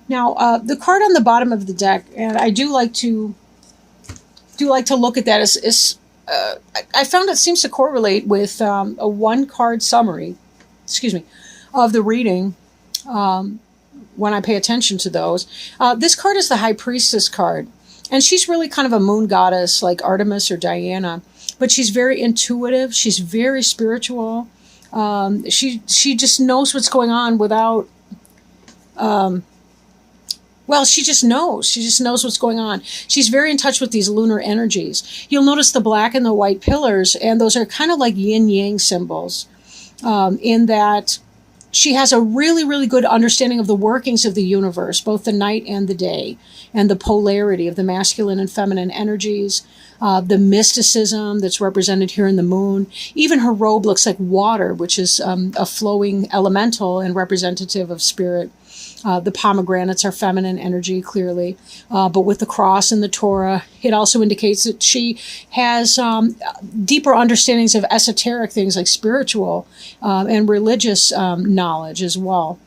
Now, the card on the bottom of the deck, and I do like to look at that, I found it seems to correlate with a one card summary, excuse me, of the reading. When I pay attention to those, this card is the High Priestess card, and she's really kind of a moon goddess like Artemis or Diana, but she's very intuitive. She's very spiritual. She just knows what's going on without. Well, she just knows. She just knows what's going on. She's very in touch with these lunar energies. You'll notice the black and the white pillars, and those are kind of like yin-yang symbols, in that she has a really, really good understanding of the workings of the universe, both the night and the day, and the polarity of the masculine and feminine energies, the mysticism that's represented here in the moon. Even her robe looks like water, which is a flowing elemental and representative of spirit. The pomegranates are feminine energy, clearly. But with the cross and the Torah, it also indicates that she has deeper understandings of esoteric things like spiritual and religious knowledge as well.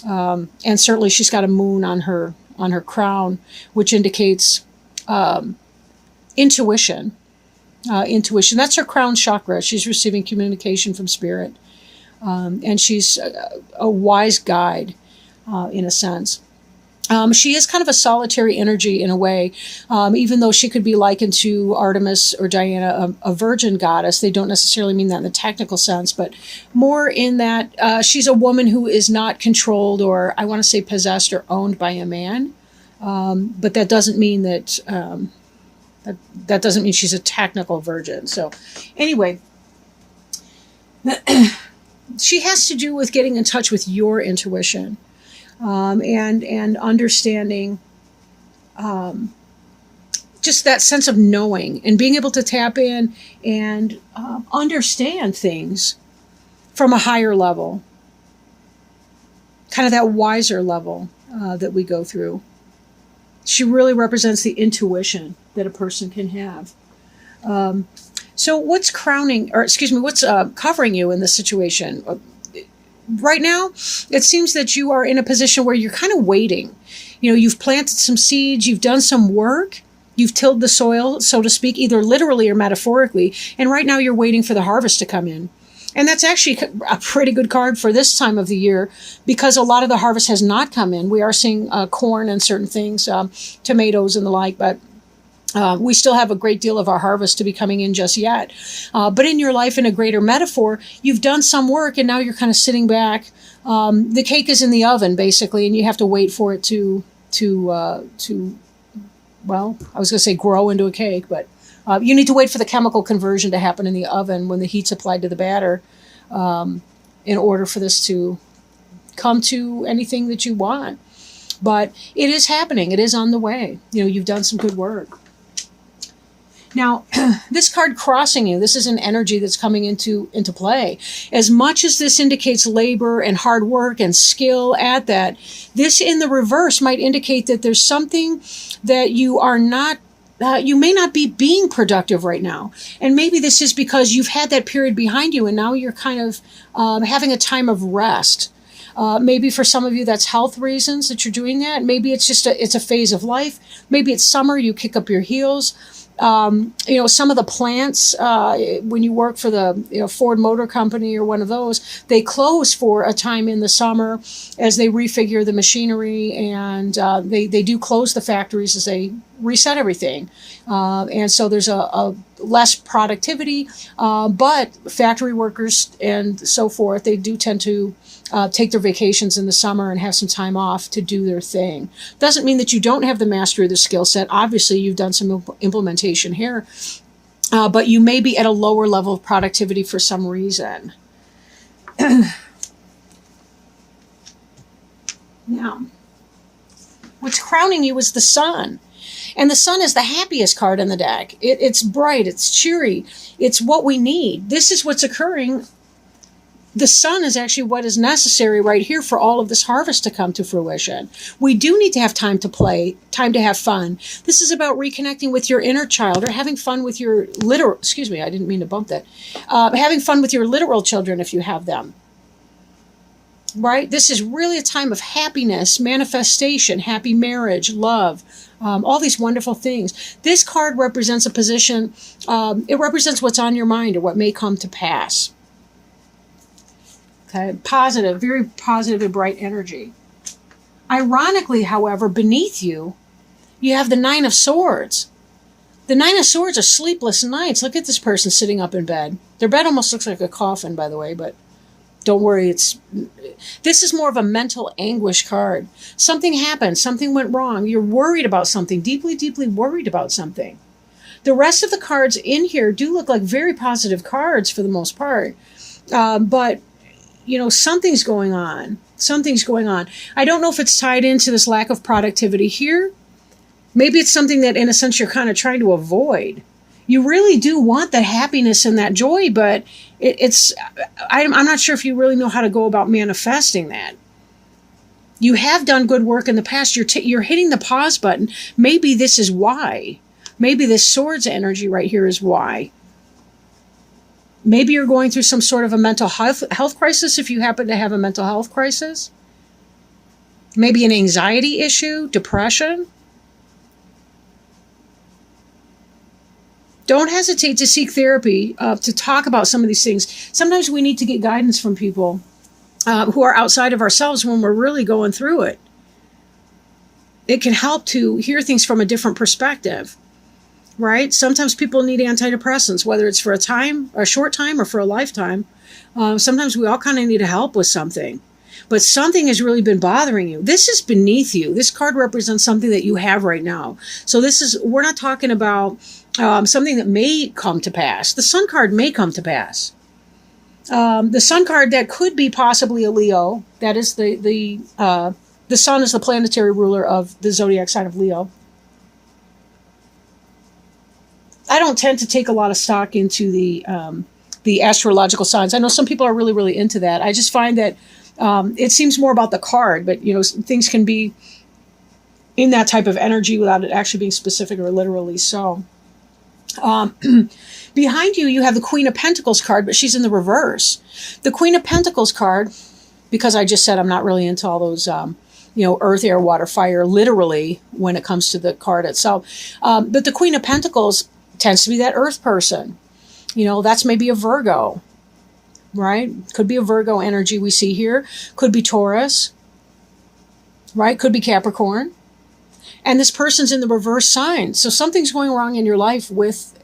And certainly she's got a moon on her crown, which indicates intuition. Intuition. That's her crown chakra. She's receiving communication from spirit. And she's a wise guide. In a sense. She is kind of a solitary energy in a way, even though she could be likened to Artemis or Diana, a virgin goddess. They don't necessarily mean that in the technical sense, but more in that she's a woman who is not controlled or, I want to say, possessed or owned by a man. But that doesn't mean that that doesn't mean she's a technical virgin. So anyway, she has to do with getting in touch with your intuition. And understanding just that sense of knowing and being able to tap in and understand things from a higher level, kind of that wiser level that we go through. She really represents the intuition that a person can have. So what's what's covering you in this situation? Right now, it seems that you are in a position where you're kind of waiting. You know, you've planted some seeds, you've done some work, you've tilled the soil, so to speak, either literally or metaphorically, and right now you're waiting for the harvest to come in. And that's actually a pretty good card for this time of the year because a lot of the harvest has not come in. We are seeing corn and certain things, tomatoes and the like, but we still have a great deal of our harvest to be coming in just yet. But in your life, in a greater metaphor, you've done some work and now you're kind of sitting back. The cake is in the oven, basically, and you have to wait for it to well, I was going to say grow into a cake, but you need to wait for the chemical conversion to happen in the oven when the heat's applied to the batter in order for this to come to anything that you want. But it is happening. It is on the way. You know, you've done some good work. Now, this card crossing you, this is an energy that's coming into play. As much as this indicates labor and hard work and skill at that, this in the reverse might indicate that there's something that you are not, you may not be being productive right now. And maybe this is because you've had that period behind you and now you're kind of having a time of rest. Maybe for some of you that's health reasons that you're doing that. Maybe it's just it's a phase of life. Maybe it's summer, you kick up your heels. You know, some of the plants, when you work for the Ford Motor Company or one of those, they close for a time in the summer as they refigure the machinery, and they do close the factories as they reset everything. And so there's a less productivity, but factory workers and so forth, they do tend to take their vacations in the summer and have some time off to do their thing. Doesn't mean that you don't have the mastery of the skill set. Obviously, you've done some implementation here, but you may be at a lower level of productivity for some reason. Now, what's crowning you is the sun. And the sun is the happiest card in the deck. It's bright, it's cheery, it's what we need. This is what's occurring. The sun is actually what is necessary right here for all of this harvest to come to fruition. We do need to have time to play, time to have fun. This is about reconnecting with your inner child or having fun with your literal, excuse me, I didn't mean to bump that. Having fun with your literal children if you have them. right? This is really a time of happiness, manifestation, happy marriage, love, all these wonderful things. This card represents a position, it represents what's on your mind or what may come to pass. Okay, positive, very positive and bright energy. Ironically, however, beneath you, you have the Nine of Swords. The Nine of Swords are sleepless nights. Look at this person sitting up in bed. Their bed almost looks like a coffin, by the way, but don't worry. This is more of a mental anguish card. Something happened. Something went wrong. You're worried about something, deeply, deeply worried about something. The rest of the cards in here do look like very positive cards for the most part. But, you know, something's going on. Something's going on. I don't know if it's tied into this lack of productivity here. Maybe it's something that, in a sense, you're kind of trying to avoid. You really do want that happiness and that joy, but I'm not sure if you really know how to go about manifesting that. You have done good work in the past. You're hitting the pause button. Maybe this is why. Maybe this Swords energy right here is why. Maybe you're going through some sort of a mental health crisis if you happen to have a mental health crisis. Maybe an anxiety issue, depression. Don't hesitate to seek therapy, to talk about some of these things. Sometimes we need to get guidance from people who are outside of ourselves when we're really going through it. It can help to hear things from a different perspective, right? Sometimes people need antidepressants, whether it's for a short time, or for a lifetime. Sometimes we all kind of need help with something. But something has really been bothering you. This is beneath you. This card represents something that you have right now. So we're not talking about something that may come to pass. The Sun card may come to pass. The Sun card, that could be possibly a Leo. That is the Sun is the planetary ruler of the zodiac sign of Leo. I don't tend to take a lot of stock into the astrological signs. I know some people are really, really into that. I just find that it seems more about the card, but you know, things can be in that type of energy without it actually being specific or literally so. Behind you, you have the Queen of Pentacles card, but she's in the reverse. The Queen of Pentacles card, because I just said I'm not really into all those, earth, air, water, fire, literally, when it comes to the card itself. But the Queen of Pentacles tends to be that earth person. You know, that's maybe a Virgo, right? Could be a Virgo energy we see here. Could be Taurus, right? Could be Capricorn. And this person's in the reverse sign. So something's going wrong in your life with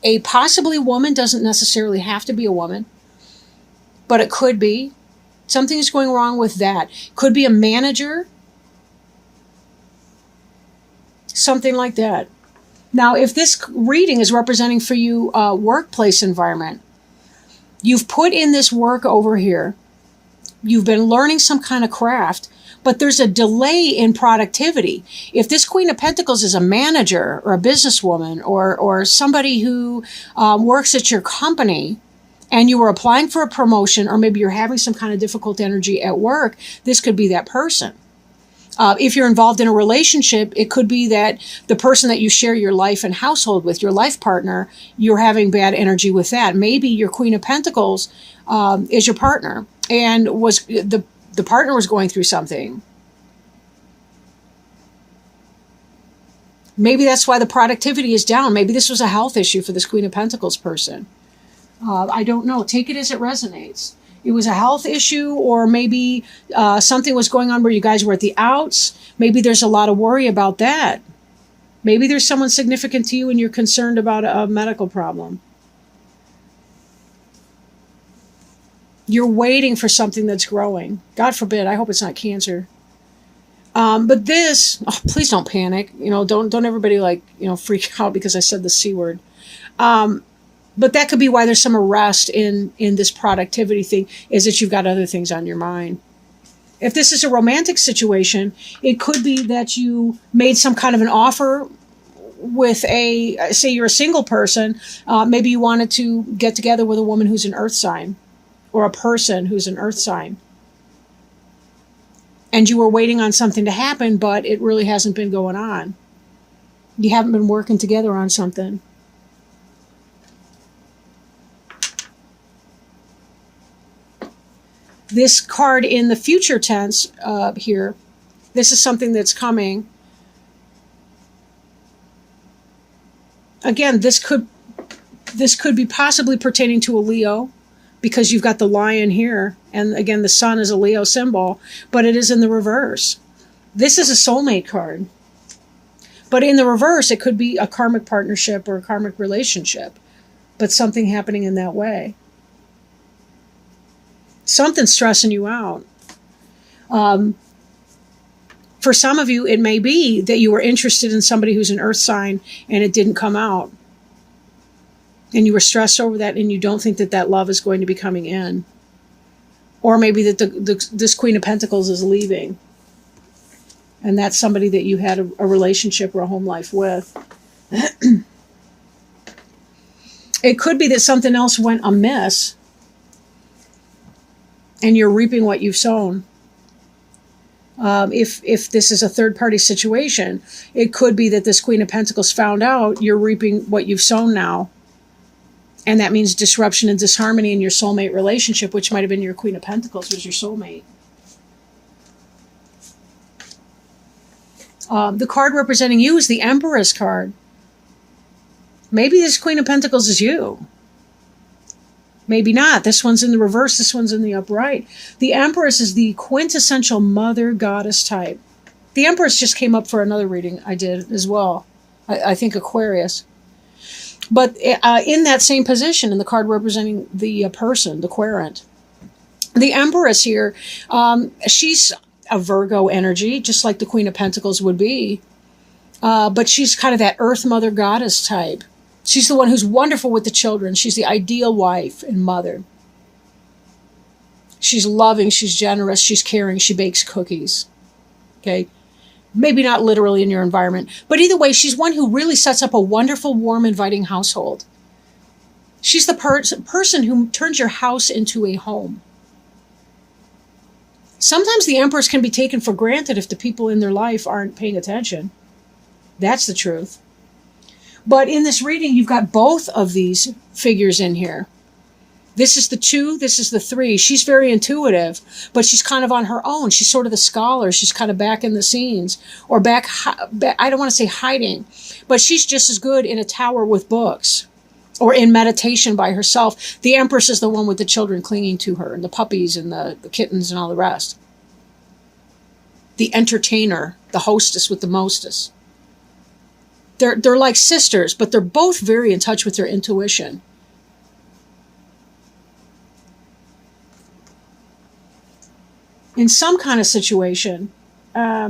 a possibly woman. Doesn't necessarily have to be a woman, but it could be. Something's going wrong with that. Could be a manager. Something like that. Now, if this reading is representing for you a workplace environment, you've put in this work over here. You've been learning some kind of craft, but there's a delay in productivity. If this Queen of Pentacles is a manager or a businesswoman or somebody who works at your company, and you were applying for a promotion, or maybe you're having some kind of difficult energy at work, this could be that person. If you're involved in a relationship, it could be that the person that you share your life and household with, your life partner, you're having bad energy with that. Maybe your Queen of Pentacles is your partner, and the partner was going through something. Maybe that's why the productivity is down. Maybe this was a health issue for this Queen of Pentacles person. I don't know. Take it as it resonates. It was a health issue, or maybe something was going on where you guys were at the outs. Maybe there's a lot of worry about that. Maybe there's someone significant to you and you're concerned about a medical problem. You're waiting for something that's growing. God forbid. I hope it's not cancer. But this, please don't panic. Don't everybody freak out because I said the C word. But that could be why there's some arrest in this productivity thing, is that you've got other things on your mind. If this is a romantic situation, it could be that you made some kind of an offer with say you're a single person, maybe you wanted to get together with a woman who's an earth sign, or a person who's an earth sign. And you were waiting on something to happen, but it really hasn't been going on. You haven't been working together on something. This card in the future tense here, this is something that's coming. Again, this could be possibly pertaining to a Leo, because you've got the lion here, and again, the sun is a Leo symbol, but it is in the reverse. This is a soulmate card. But in the reverse, it could be a karmic partnership or a karmic relationship, but something happening in that way. Something's stressing you out. For some of you, it may be that you were interested in somebody who's an earth sign and it didn't come out. And you were stressed over that, and you don't think that that love is going to be coming in. Or maybe that this Queen of Pentacles is leaving. And that's somebody that you had a relationship or a home life with. It could be that something else went amiss, and you're reaping what you've sown. If this is a third-party situation, it could be that this Queen of Pentacles found out you're reaping what you've sown now. And that means disruption and disharmony in your soulmate relationship, which might have been your Queen of Pentacles was your soulmate. The card representing you is the Empress card. Maybe this Queen of Pentacles is you. Maybe not. This one's in the reverse. This one's in the upright. The Empress is the quintessential mother goddess type. The Empress just came up for another reading I did as well. I think Aquarius. But in that same position, in the card representing the person, the querent, the Empress here, she's a Virgo energy, just like the Queen of Pentacles would be. But she's kind of that Earth Mother Goddess type. She's the one who's wonderful with the children. She's the ideal wife and mother. She's loving, she's generous, she's caring, she bakes cookies. Okay? Maybe not literally in your environment, but either way, she's one who really sets up a wonderful, warm, inviting household. She's the person who turns your house into a home. Sometimes the Empress can be taken for granted if the people in their life aren't paying attention. That's the truth. But in this reading, you've got both of these figures in here. This is the 2, this is the 3. She's very intuitive, but she's kind of on her own. She's sort of the scholar. She's kind of back in the scenes, or back I don't want to say hiding, but she's just as good in a tower with books or in meditation by herself. The Empress is the one with the children clinging to her, and the puppies and the kittens and all the rest. The entertainer, the hostess with the mostess. They're like sisters, but they're both very in touch with their intuition. In some kind of situation, let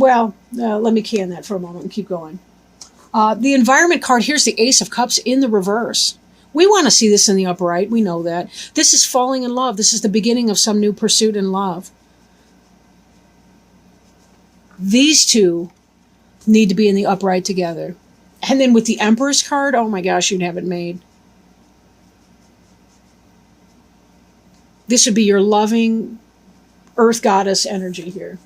me can that for a moment and keep going. The environment card, here's the Ace of Cups in the reverse. We want to see this in the upright. We know that. This is falling in love. This is the beginning of some new pursuit in love. These two need to be in the upright together. And then with the Empress card, oh my gosh, you'd have it made. This would be your loving earth goddess energy here.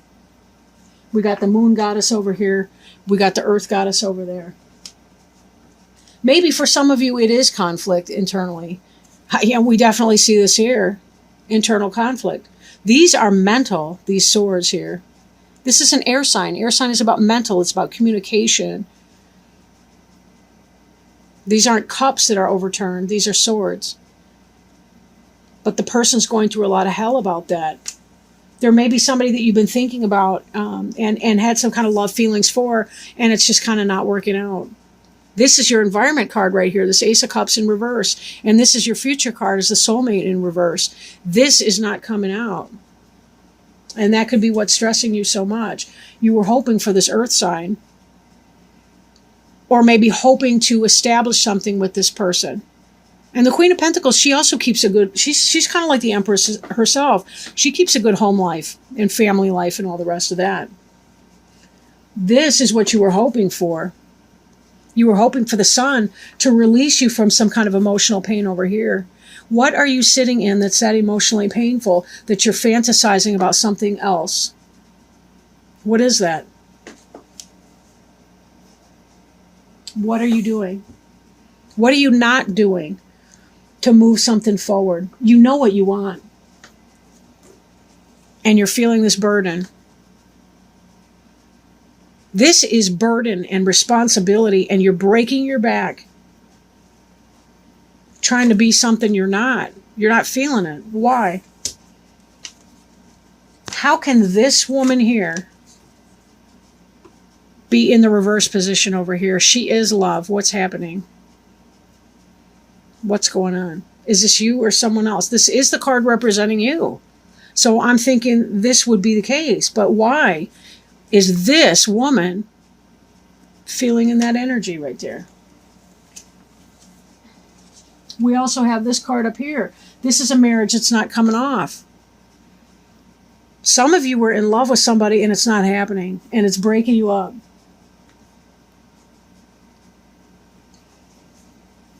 We got the moon goddess over here. We got the earth goddess over there. Maybe for some of you it is conflict internally. Yeah, we definitely see this here. Internal conflict. These are mental, these swords here. This is an air sign. Air sign is about mental. It's about communication. These aren't cups that are overturned. These are swords. But the person's going through a lot of hell about that. There may be somebody that you've been thinking about and had some kind of love feelings for, and it's just kind of not working out. This is your environment card right here, this Ace of Cups in reverse. And this is your future card, is the soulmate in reverse. This is not coming out. And that could be what's stressing you so much. You were hoping for this earth sign. Or maybe hoping to establish something with this person. And the Queen of Pentacles, she also keeps a good, she's kind of like the Empress herself. She keeps a good home life and family life and all the rest of that. This is what you were hoping for. You were hoping for the sun to release you from some kind of emotional pain over here. What are you sitting in that's that emotionally painful that you're fantasizing about something else? What is that? What are you doing? What are you not doing to move something forward. You know what you want. And you're feeling this burden. This is burden and responsibility, and you're breaking your back trying to be something you're not. You're not feeling it. Why? How can this woman here be in the reverse position over here? She is love. What's happening? What's going on? Is this you or someone else? This is the card representing you. So I'm thinking this would be the case. But why is this woman feeling in that energy right there? We also have this card up here. This is a marriage that's not coming off. Some of you were in love with somebody and it's not happening, and it's breaking you up.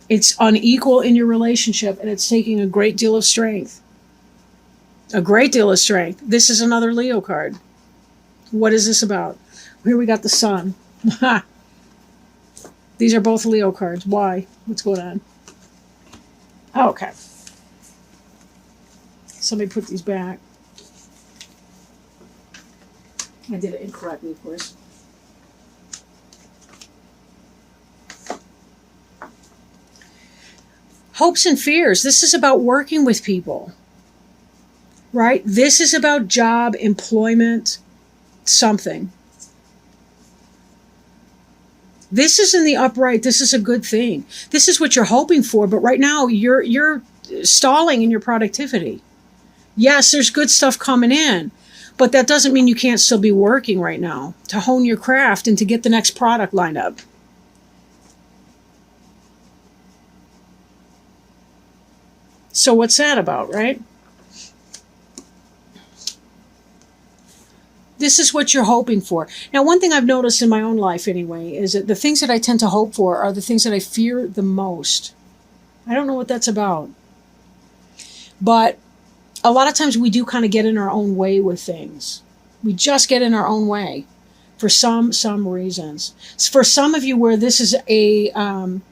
It's unequal in your relationship, and it's taking a great deal of strength. A great deal of strength. This is another Leo card. What is this about? Here we got the sun. These are both Leo cards. Why? What's going on? Oh, okay. Somebody put these back. I did it incorrectly, of course. Hopes and fears. This is about working with people, right? This is about job, employment, something. This is in the upright. This is a good thing. This is what you're hoping for, but right now you're stalling in your productivity. Yes, there's good stuff coming in, but that doesn't mean you can't still be working right now to hone your craft and to get the next product lined up. So what's that about, right? This is what you're hoping for. Now, one thing I've noticed in my own life anyway is that the things that I tend to hope for are the things that I fear the most. I don't know what that's about. But a lot of times we do kind of get in our own way with things. We just get in our own way for some reasons. For some of you where this is an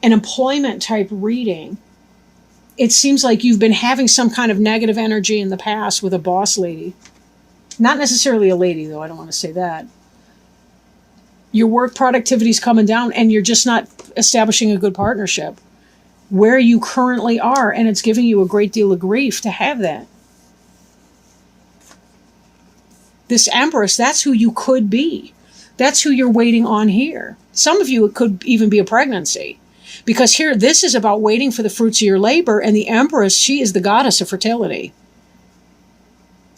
employment type reading, it seems like you've been having some kind of negative energy in the past with a boss lady. Not necessarily a lady, though. I don't want to say that. Your work productivity is coming down and you're just not establishing a good partnership where you currently are, and it's giving you a great deal of grief to have that. This Empress, that's who you could be. That's who you're waiting on here. Some of you, it could even be a pregnancy. Because here, this is about waiting for the fruits of your labor, and the Empress, she is the goddess of fertility.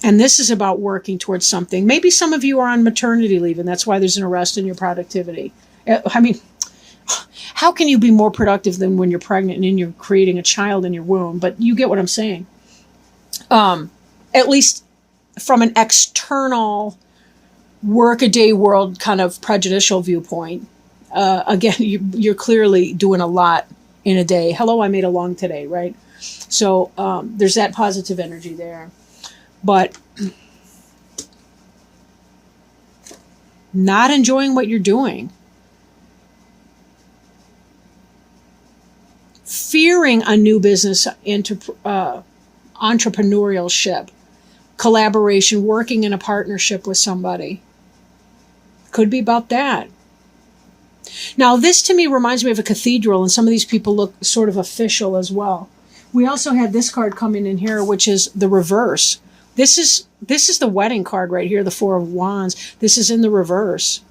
And this is about working towards something. Maybe some of you are on maternity leave, and that's why there's an arrest in your productivity. I mean, how can you be more productive than when you're pregnant and you're creating a child in your womb? But you get what I'm saying. At least from an external workaday world kind of prejudicial viewpoint. Again, you're clearly doing a lot in a day. Hello, I made a long today, right? So there's that positive energy there. But not enjoying what you're doing. Fearing a new business entrepreneurship, collaboration, working in a partnership with somebody. Could be about that. Now, this to me reminds me of a cathedral, and some of these people look sort of official as well. We also had this card coming in here, which is the reverse. This is the wedding card right here, the Four of Wands. This is in the reverse.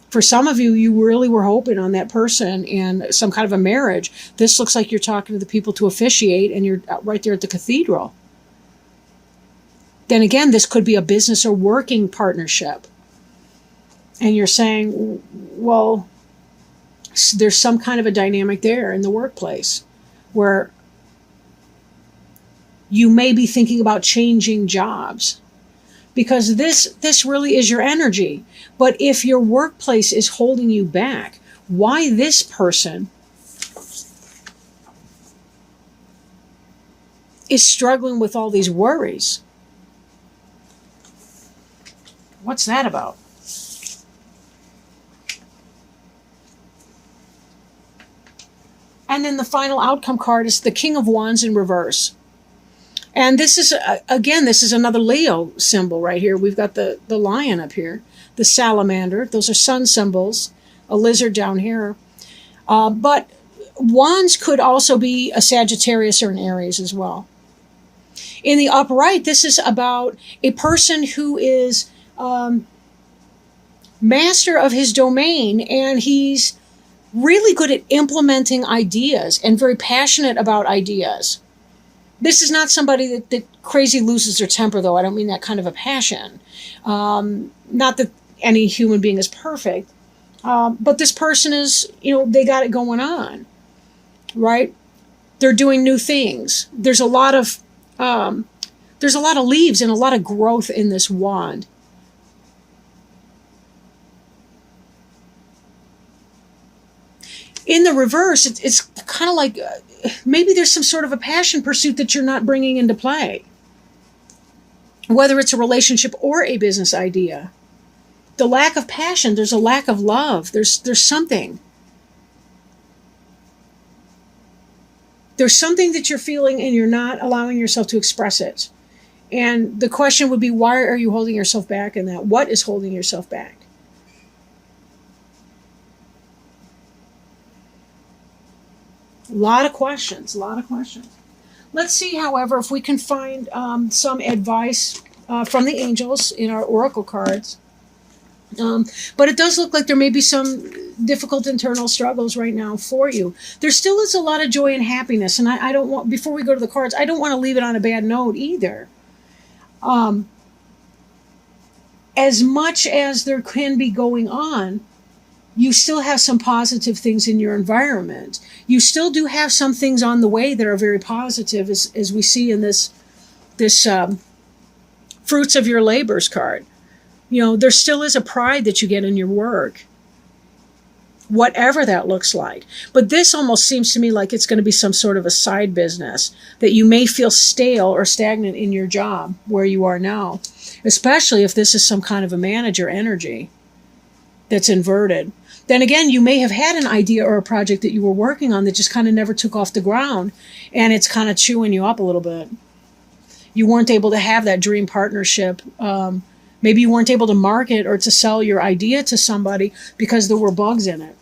For some of you, you really were hoping on that person and some kind of a marriage. This looks like you're talking to the people to officiate, and you're right there at the cathedral. Then again, this could be a business or working partnership. And you're saying, well, there's some kind of a dynamic there in the workplace where you may be thinking about changing jobs, because this really is your energy. But if your workplace is holding you back, why this person is struggling with all these worries? What's that about? And then the final outcome card is the King of Wands in reverse. And this is, again, this is another Leo symbol right here. We've got the lion up here, the salamander. Those are sun symbols, a lizard down here. But Wands could also be a Sagittarius or an Aries as well. In the upright, this is about a person who is master of his domain, and he's really good at implementing ideas and very passionate about ideas. This is not somebody that crazy loses their temper, though. I don't mean that kind of a passion. Not that any human being is perfect, but this person is, they got it going on, right? They're doing new things. There's a lot of leaves and a lot of growth in this wand. In the reverse, it's kind of like maybe there's some sort of a passion pursuit that you're not bringing into play. Whether it's a relationship or a business idea. The lack of passion, there's a lack of love. There's something. There's something that you're feeling and you're not allowing yourself to express it. And the question would be, why are you holding yourself back in that? What is holding yourself back? A lot of questions. Let's see, however, if we can find some advice from the angels in our oracle cards. But it does look like there may be some difficult internal struggles right now for you. There still is a lot of joy and happiness, and I don't want, before we go to the cards, I don't want to leave it on a bad note either. As much as there can be going on, you still have some positive things in your environment. You still do have some things on the way that are very positive, as we see in this fruits of your labors card. There still is a pride that you get in your work, whatever that looks like. But this almost seems to me like it's going to be some sort of a side business, that you may feel stale or stagnant in your job where you are now, especially if this is some kind of a manager energy that's inverted. Then again, you may have had an idea or a project that you were working on that just kind of never took off the ground, and it's kind of chewing you up a little bit. You weren't able to have that dream partnership. Maybe you weren't able to market or to sell your idea to somebody because there were bugs in it.